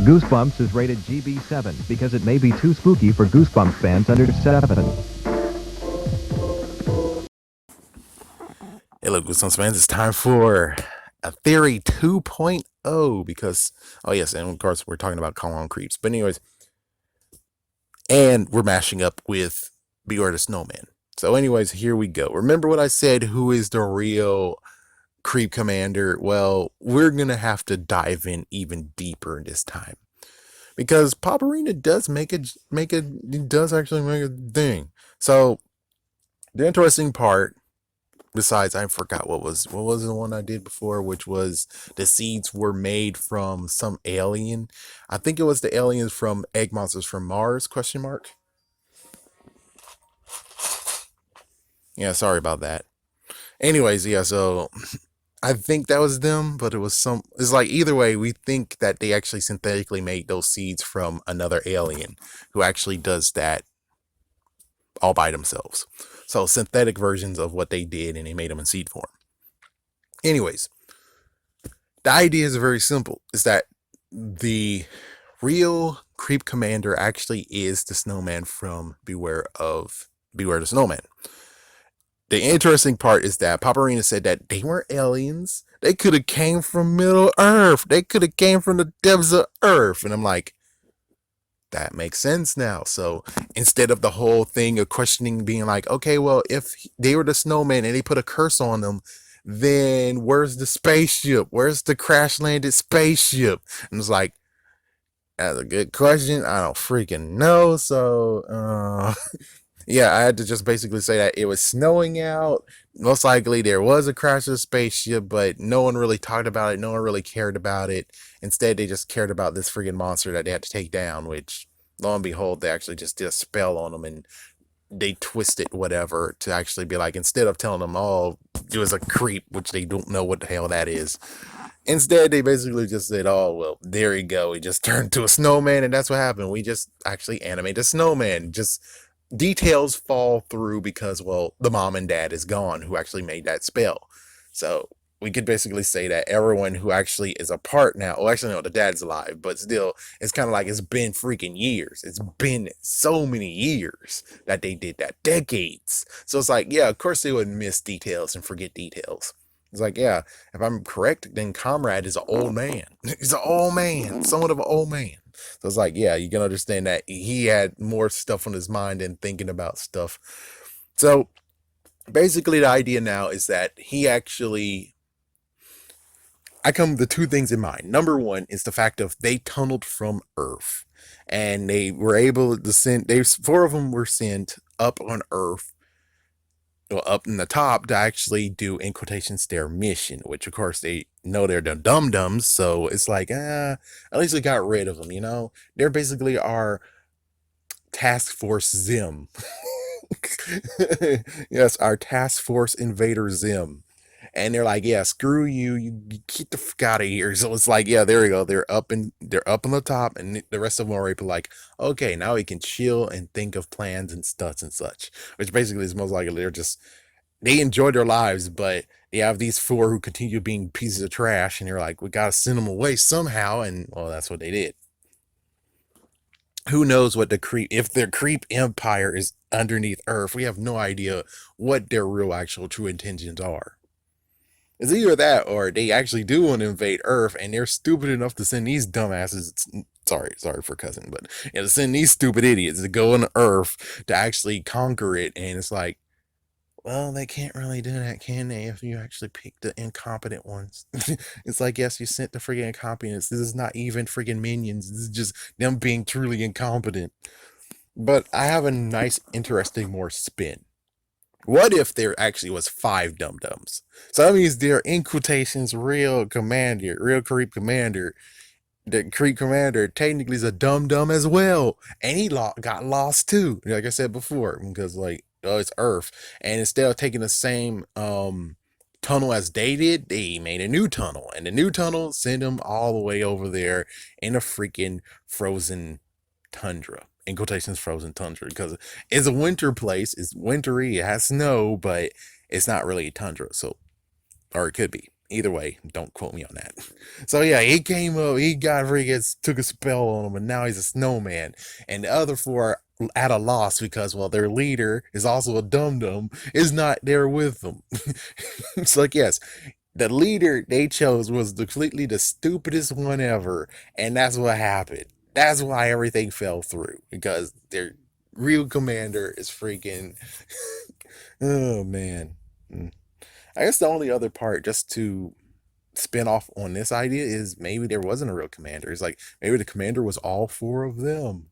Goosebumps is rated GB7 because it may be too spooky for Goosebumps fans under 7. Hello, Goosebumps fans. It's time for a Theory 2.0 because, oh, yes, and of course, we're talking about call-on creeps. But, anyways, and we're mashing up with Beware the Snowman. So, anyways, here we go. Remember what I said? Who is the real creep commander? Well, we're going to have to dive in even deeper this time because Paparina does does actually make a thing. So, the interesting part. Besides, I forgot what was the one I did before, which was the seeds were made from some alien. I think it was the aliens from Egg Monsters from Mars, question mark. Yeah, sorry about that. Anyways, yeah, so I think that was them, but it's like either way, we think that they actually synthetically made those seeds from another alien who actually does that all by themselves. So synthetic versions of what they did, and they made them in seed form. Anyways, the idea is very simple. Is that the real creep commander actually is the snowman from Beware the Snowman. The interesting part is that Paparina said that they weren't aliens. They could have came from Middle Earth. They could have came from the depths of Earth. And I'm like, that makes sense now. So instead of the whole thing of questioning being like, okay, well, if they were the snowman and they put a curse on them, then where's the spaceship? Where's the crash landed spaceship? And it's like, that's a good question. I don't freaking know. So, yeah, I had to just basically say that it was snowing out. Most likely there was a crash of a spaceship, but no one really talked about it. No one really cared about it. Instead, they just cared about this freaking monster that they had to take down, which, lo and behold, they actually just did a spell on them and they twisted whatever to actually be like, instead of telling them, oh, it was a creep, which they don't know what the hell that is. Instead, they basically just said, oh, well, there you go. He just turned to a snowman, and that's what happened. We just actually animated a snowman. Just details fall through because, well, the mom and dad is gone who actually made that spell. So we could basically say that everyone who actually is a part now, well, actually, no, the dad's alive, but still, it's kind of like it's been freaking years. It's been so many years that they did that, decades. So it's like, yeah, of course they would miss details and forget details. It's like, yeah, if I'm correct, then Comrade is an old man. He's an old man, somewhat of an old man. So it's like, yeah, you can understand that he had more stuff on his mind than thinking about stuff. So basically, the idea now is that I come to two things in mind. Number one is the fact of they tunneled from Earth, and they were able to send. Four of them were sent up on Earth, well, up in the top to actually do, in quotations, their mission, which of course they know they're the dum-dums, so it's like, at least we got rid of them, you know? They're basically our Task Force Zim. Yes, our Task Force Invader Zim. And they're like, yeah, screw you, you get the fuck out of here. So it's like, yeah, there we go. They're up on the top, and the rest of them are like, okay, now we can chill and think of plans and stuff and such. Which basically is most likely they enjoy their lives, but they have these four who continue being pieces of trash, and you're like, we gotta send them away somehow, and well, that's what they did. Who knows what if their creep empire is underneath Earth? We have no idea what their real, actual, true intentions are. It's either that or they actually do want to invade Earth, and they're stupid enough to send these dumbasses. Sorry for cussing, but yeah, to send these stupid idiots to go on Earth to actually conquer it. And it's like, well, they can't really do that, can they? If you actually pick the incompetent ones, it's like, yes, you sent the freaking incompetents. This is not even freaking minions. This is just them being truly incompetent. But I have a nice, interesting, more spin. What if there actually was 5 dum-dums? So that means they're, in quotations, real creep commander. The creep commander technically is a dum-dum as well. And he got lost too, like I said before, because like, oh, it's Earth. And instead of taking the same tunnel as they did, they made a new tunnel. And the new tunnel sent them all the way over there in a freaking frozen tundra. In quotations, frozen tundra, because it's a winter place. It's wintry. It has snow, but it's not really a tundra. So, or it could be. Either way, don't quote me on that. So yeah, he came up, he got freaking took a spell on him, and now he's a snowman. And the other four are at a loss because, well, their leader is also a dum dum, is not there with them. It's like, yes, the leader they chose was completely the stupidest one ever, and that's what happened. That's why everything fell through because their real commander is freaking. Oh man. Mm. I guess the only other part, just to spin off on this idea, is maybe there wasn't a real commander. It's like maybe the commander was all four of them.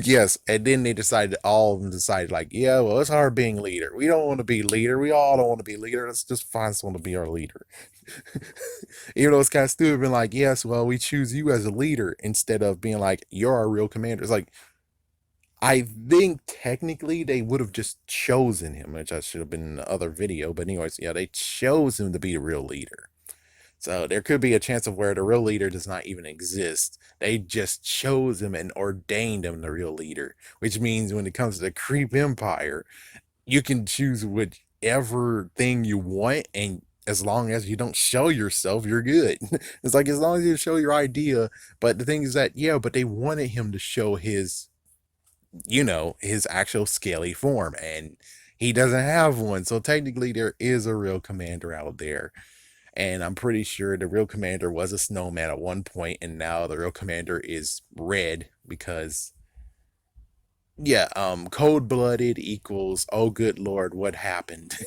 Yes, and then they decided, all of them decided, like, yeah, well, it's hard being leader. We don't want to be leader. We all don't want to be leader. Let's just find someone to be our leader. Even though it's kind of stupid, being like, yes, well, we choose you as a leader instead of being like, you're our real commander. It's like, I think technically they would have just chosen him, which I should have been in the other video. But anyways, yeah, they chose him to be the real leader. So there could be a chance of where the real leader does not even exist. They just chose him and ordained him the real leader, which means when it comes to the Creep Empire, you can choose whichever thing you want, and as long as you don't show yourself, you're good. It's like, as long as you show your idea. But the thing is that, yeah, but they wanted him to show his, his actual scaly form, and he doesn't have one. So technically there is a real commander out there. And I'm pretty sure the real commander was a snowman at one point, and now the real commander is red because, yeah, cold-blooded equals, oh good lord, what happened?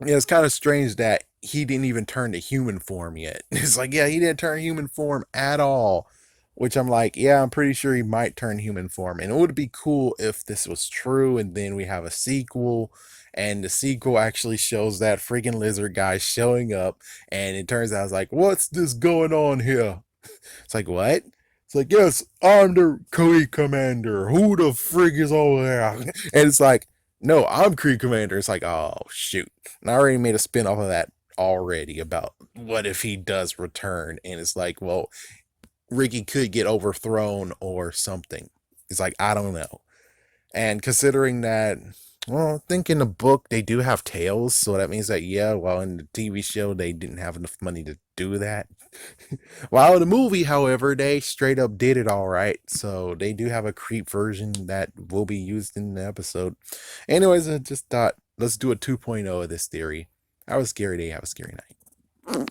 Yeah, it's kind of strange that he didn't even turn to human form yet. It's like, yeah, he didn't turn human form at all. Which I'm like, yeah, I'm pretty sure he might turn human form. And it would be cool if this was true, and then we have a sequel, and the sequel actually shows that freaking lizard guy showing up, and it turns out it's like, what's this going on here? It's like, what? It's like, yes, I'm the Kree commander. Who the frig is over there? And it's like, no, I'm Kree commander. It's like, oh, shoot. And I already made a spin off of that already about what if he does return. And it's like, well, Ricky could get overthrown or something. It's like, I don't know. And considering that, well, I think in the book they do have tails, so that means that, yeah, while in the TV show they didn't have enough money to do that. While in the movie, however, they straight up did it all right. So they do have a creep version that will be used in the episode. Anyways, I just thought, let's do a 2.0 of this theory. Have a scary day, have a scary night.